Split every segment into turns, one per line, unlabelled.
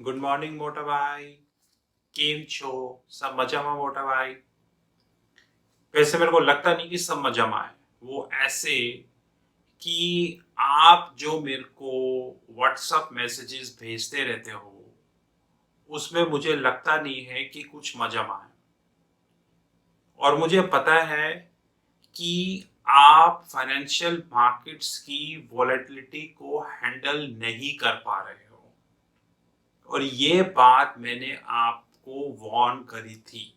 Good morning मोटा भाई। केम छो? सब मजा में मोटा भाई? वैसे मेरे को लगता नहीं कि सब मजा में आए। वो ऐसे कि आप जो मेरे को व्हाट्सएप मैसेजेस भेजते रहते हो उसमें मुझे लगता नहीं है कि कुछ मजा में आए। और मुझे पता है कि आप फाइनेंशियल मार्केट्स की वॉलेटिलिटी को हैंडल नहीं कर पा रहे हो। और ये बात मैंने आपको वार्न करी थी,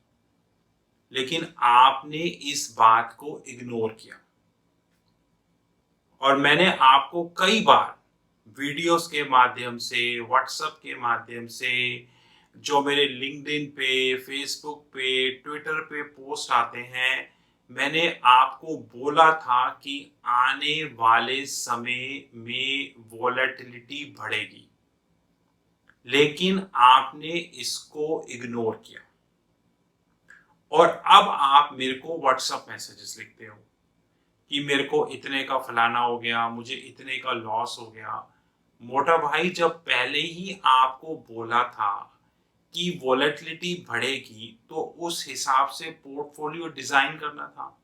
लेकिन आपने इस बात को इग्नोर किया। और मैंने आपको कई बार वीडियोस के माध्यम से, व्हाट्सएप के माध्यम से, जो मेरे लिंक्डइन पे, फेसबुक पे, ट्विटर पे पोस्ट आते हैं, मैंने आपको बोला था कि आने वाले समय में वॉलेटिलिटी बढ़ेगी, लेकिन आपने इसको इग्नोर किया। और अब आप मेरे को व्हाट्सएप मैसेजेस लिखते हो कि मेरे को इतने का फलाना हो गया, मुझे इतने का लॉस हो गया। मोटा भाई, जब पहले ही आपको बोला था कि वॉलेटिलिटी बढ़ेगी तो उस हिसाब से पोर्टफोलियो डिजाइन करना था,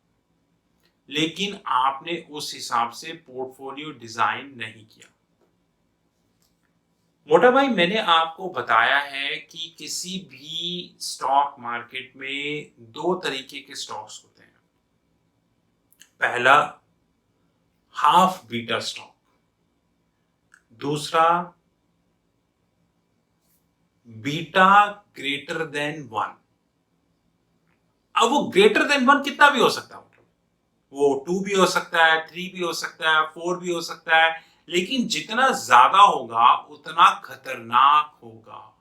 लेकिन आपने उस हिसाब से पोर्टफोलियो डिजाइन नहीं किया। मोटा भाई, मैंने आपको बताया है कि किसी भी स्टॉक मार्केट में दो तरीके के स्टॉक्स होते हैं। पहला, हाफ बीटा स्टॉक। दूसरा, बीटा ग्रेटर देन वन। अब वो ग्रेटर देन वन कितना भी हो सकता है, मतलब वो टू भी हो सकता है, थ्री भी हो सकता है, फोर भी हो सकता है, लेकिन जितना ज्यादा होगा उतना खतरनाक होगा।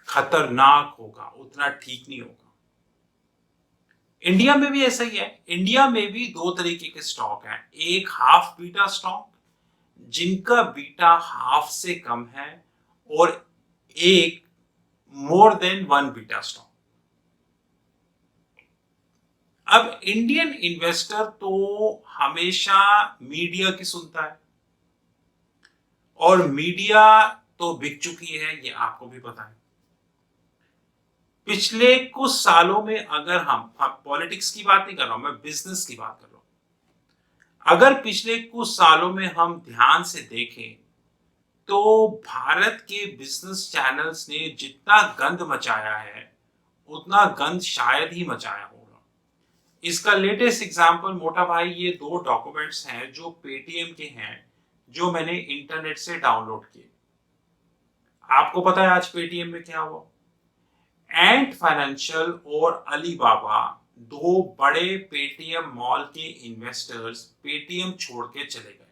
खतरनाक होगा, उतना ठीक नहीं होगा। इंडिया में भी ऐसा ही है। इंडिया में भी दो तरीके के स्टॉक हैं। एक हाफ बीटा स्टॉक, जिनका बीटा हाफ से कम है, और एक more than one beta stock. अब इंडियन इन्वेस्टर तो हमेशा मीडिया की सुनता है, और मीडिया तो बिक चुकी है, ये आपको भी पता है। पिछले कुछ सालों में अगर हम पॉलिटिक्स की बात नहीं कर रहा हूं, मैं बिजनेस की बात कर रहा हूं। अगर पिछले कुछ सालों में हम ध्यान से देखें तो भारत के बिजनेस चैनल्स ने जितना गंद मचाया है उतना गंद शायद ही मचाया होगा। इसका लेटेस्ट एग्जांपल मोटा भाई, ये दो डॉक्यूमेंट्स हैं जो पेटीएम के हैं, जो मैंने इंटरनेट से डाउनलोड किए। आपको पता है आज पेटीएम में क्या हुआ? एंट फाइनेंशियल और अलीबाबा, दो बड़े पेटीएम मॉल के इन्वेस्टर्स पेटीएम छोड़ के चले गए।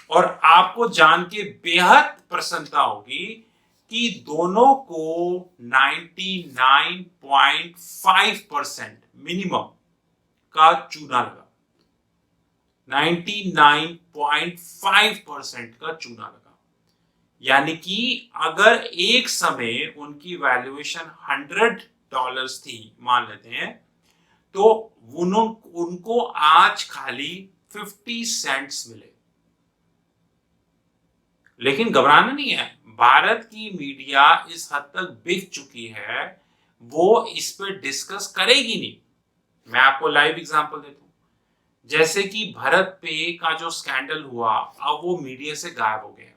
और आपको जान के बेहद प्रसन्नता होगी कि दोनों को 99.5% मिनिमम का चूना लगा। 99.5% का चूना लगा। यानी कि अगर एक समय उनकी वैल्यूएशन $100 थी, मान लेते हैं, तो उनको आज खाली 50 सेंट्स मिले। लेकिन घबराना नहीं है, भारत की मीडिया इस हद तक बिक चुकी है, वो इस पर डिस्कस करेगी नहीं। मैं आपको लाइव एग्जांपल देता हूं। जैसे कि भरत पे का जो स्कैंडल हुआ, अब वो मीडिया से गायब हो गया।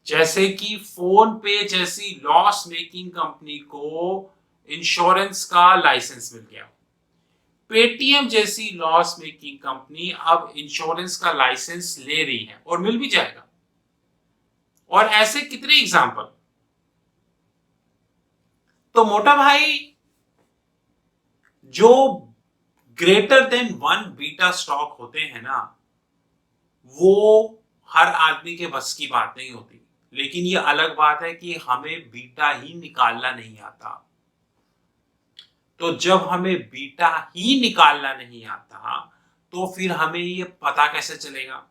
जैसे कि फोन पे जैसी लॉस मेकिंग कंपनी को इंश्योरेंस का लाइसेंस मिल गया, पेटीएम जैसी लॉस मेकिंग कंपनी अब इंश्योरेंस का लाइसेंस ले रही है और मिल भी जाएगा। और ऐसे कितने एग्जांपल। तो मोटा भाई, जो greater than one beta stock होते हैं ना, वो हर आदमी के बस की बात नहीं होती। लेकिन ये अलग बात है कि हमें बीटा ही निकालना नहीं आता। तो जब हमें बीटा ही निकालना नहीं आता तो फिर हमें ये पता कैसे चलेगा?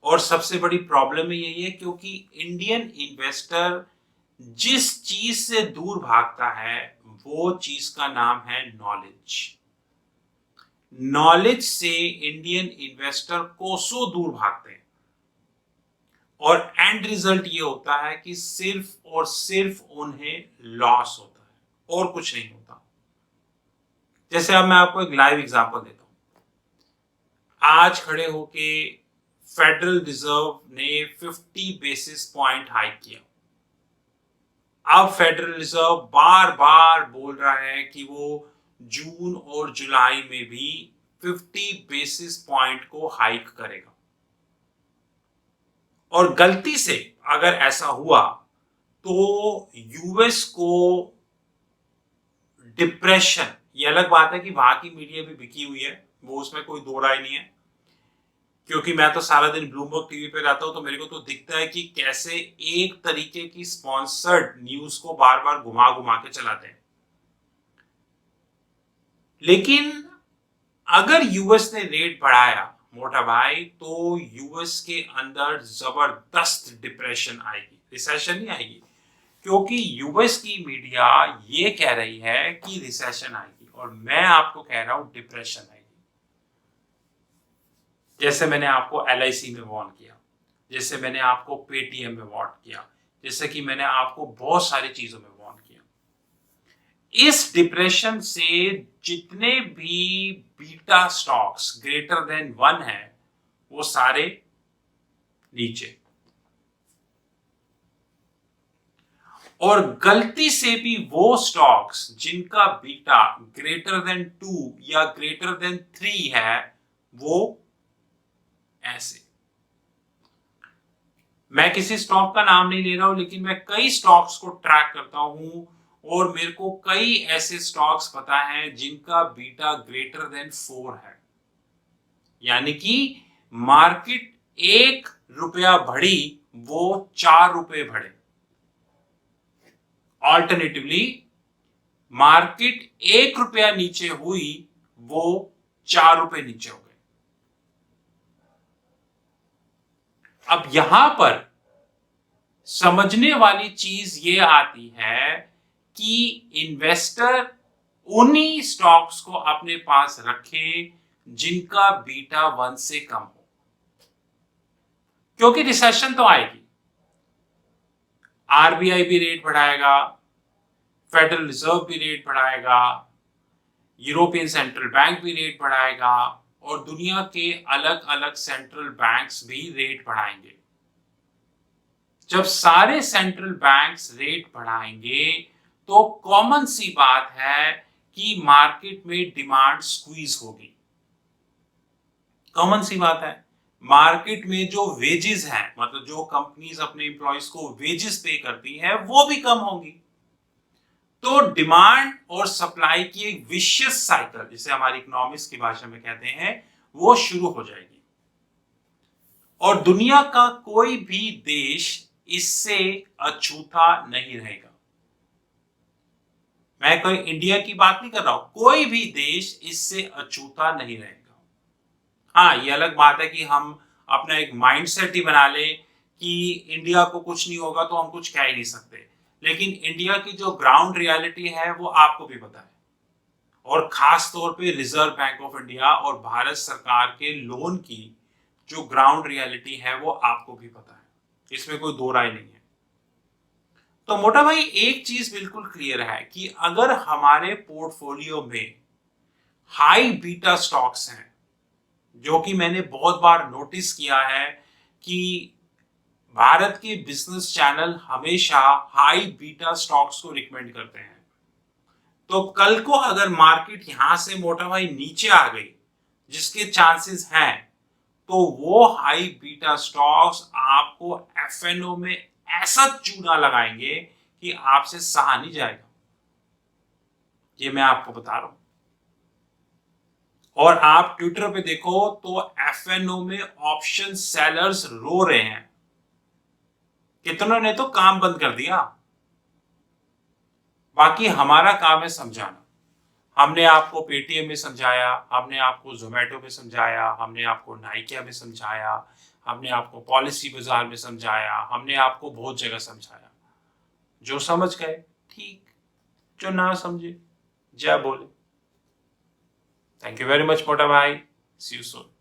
और सबसे बड़ी प्रॉब्लम यही है क्योंकि इंडियन इन्वेस्टर जिस चीज से दूर भागता है वो चीज का नाम है नॉलेज। नॉलेज से इंडियन इन्वेस्टर कोसों दूर भागते हैं। और एंड रिजल्ट ये होता है कि सिर्फ और सिर्फ उन्हें लॉस होता है और कुछ नहीं होता। जैसे अब मैं आपको एक लाइव एग्जांपल देता हूं। आज खड़े होके फेडरल रिजर्व ने 50 बेसिस पॉइंट हाइक किया। अब फेडरल रिजर्व बार बार बोल रहा है कि वो जून और जुलाई में भी 50 बेसिस पॉइंट को हाइक करेगा, और गलती से अगर ऐसा हुआ तो यूएस को डिप्रेशन, ये अलग बात है कि वहां की मीडिया भी बिकी हुई है, वो उसमें कोई दो राय नहीं है, क्योंकि मैं तो सारा दिन ब्लूमबर्ग टीवी पे रहता हूं तो मेरे को तो दिखता है कि कैसे एक तरीके की स्पॉन्सर्ड न्यूज को बार बार घुमा घुमा के चलाते हैं। लेकिन अगर यूएस ने रेट बढ़ाया मोटा भाई, तो यूएस के अंदर जबरदस्त डिप्रेशन आएगी, रिसेशन नहीं आएगी, क्योंकि यूएस की मीडिया ये कह रही है कि रिसेशन आएगी और मैं आपको कह रहा हूं डिप्रेशन आएगी। जैसे मैंने आपको एलआईसी में वार्न किया, जैसे मैंने आपको पेटीएम में वार्न किया, जैसे कि मैंने आपको बहुत सारी चीजों में वार्न किया। इस डिप्रेशन से जितने भी बीटा स्टॉक्स ग्रेटर देन 1 है वो सारे नीचे, और गलती से भी वो स्टॉक्स जिनका बीटा ग्रेटर देन 2 या ग्रेटर देन 3 है वो ऐसे। मैं किसी स्टॉक का नाम नहीं ले रहा हूं, लेकिन मैं कई स्टॉक्स को ट्रैक करता हूं और मेरे को कई ऐसे स्टॉक्स पता हैं जिनका बीटा ग्रेटर देन 4 है, यानी कि मार्केट 1 रुपया बढ़ी वो 4 रुपए बढ़े। ऑल्टरनेटिवली मार्केट 1 रुपया नीचे हुई वो 4 रुपए नीचे हो गए। अब यहां पर समझने वाली चीज ये आती है कि इन्वेस्टर उन्हीं स्टॉक्स को अपने पास रखे जिनका बीटा 1 से कम हो, क्योंकि रिसेशन तो आएगी। आरबीआई भी रेट बढ़ाएगा, फेडरल रिजर्व भी रेट बढ़ाएगा, यूरोपियन सेंट्रल बैंक भी रेट बढ़ाएगा, और दुनिया के अलग अलग सेंट्रल बैंक्स भी रेट बढ़ाएंगे। जब सारे सेंट्रल बैंक्स रेट बढ़ाएंगे तो कॉमन सी बात है कि मार्केट में डिमांड स्क्वीज होगी। कॉमन सी बात है, मार्केट में जो वेजेस हैं, मतलब जो कंपनीज अपने एम्प्लॉइज को वेजेस पे करती हैं, वो भी कम होंगी। तो डिमांड और सप्लाई की एक विशियस साइकिल, जिसे हमारी इकोनॉमिक्स की भाषा में कहते हैं, वो शुरू हो जाएगी, और दुनिया का कोई भी देश इससे अछूता नहीं रहेगा। मैं कोई इंडिया की बात नहीं कर रहा हूं, कोई भी देश इससे अछूता नहीं रहेगा। हाँ, ये अलग बात है कि हम अपना एक माइंडसेट ही बना लें कि इंडिया को कुछ नहीं होगा तो हम कुछ कह ही नहीं सकते, लेकिन इंडिया की जो ग्राउंड रियलिटी है वो आपको भी पता है, और खास तौर पे रिजर्व बैंक ऑफ इंडिया और भारत सरकार के लोन की जो ग्राउंड रियलिटी है वो आपको भी पता है, इसमें कोई दो राय नहीं है। तो मोटा भाई एक चीज बिल्कुल क्लियर है कि अगर हमारे पोर्टफोलियो में हाई बीटा स्टॉक्स हैं, जो कि मैंने बहुत बार नोटिस किया है कि भारत के बिजनेस चैनल हमेशा हाई बीटा स्टॉक्स को रिकमेंड करते हैं, तो कल को अगर मार्केट यहां से मोटा भाई नीचे आ गई, जिसके चांसेस हैं, तो वो हाई बीटा स्टॉक्स आपको एफएनओ में ऐसा चूना लगाएंगे कि आपसे सहा नहीं जाएगा, ये मैं आपको बता रहा हूं। और आप ट्विटर पे देखो तो एफएनओ में ऑप्शन सेलर्स रो रहे हैं, कितनों ने तो काम बंद कर दिया। बाकी हमारा काम है समझाना। हमने आपको पेटीएम में समझाया, हमने आपको जोमेटो में समझाया, हमने आपको नाइकिया में समझाया, हमने आपको पॉलिसी बाजार में समझाया, हमने आपको बहुत जगह समझाया। जो समझ गए ठीक, जो ना समझे जय बोले। थैंक यू वेरी मच मोटा भाई, सी यू सून।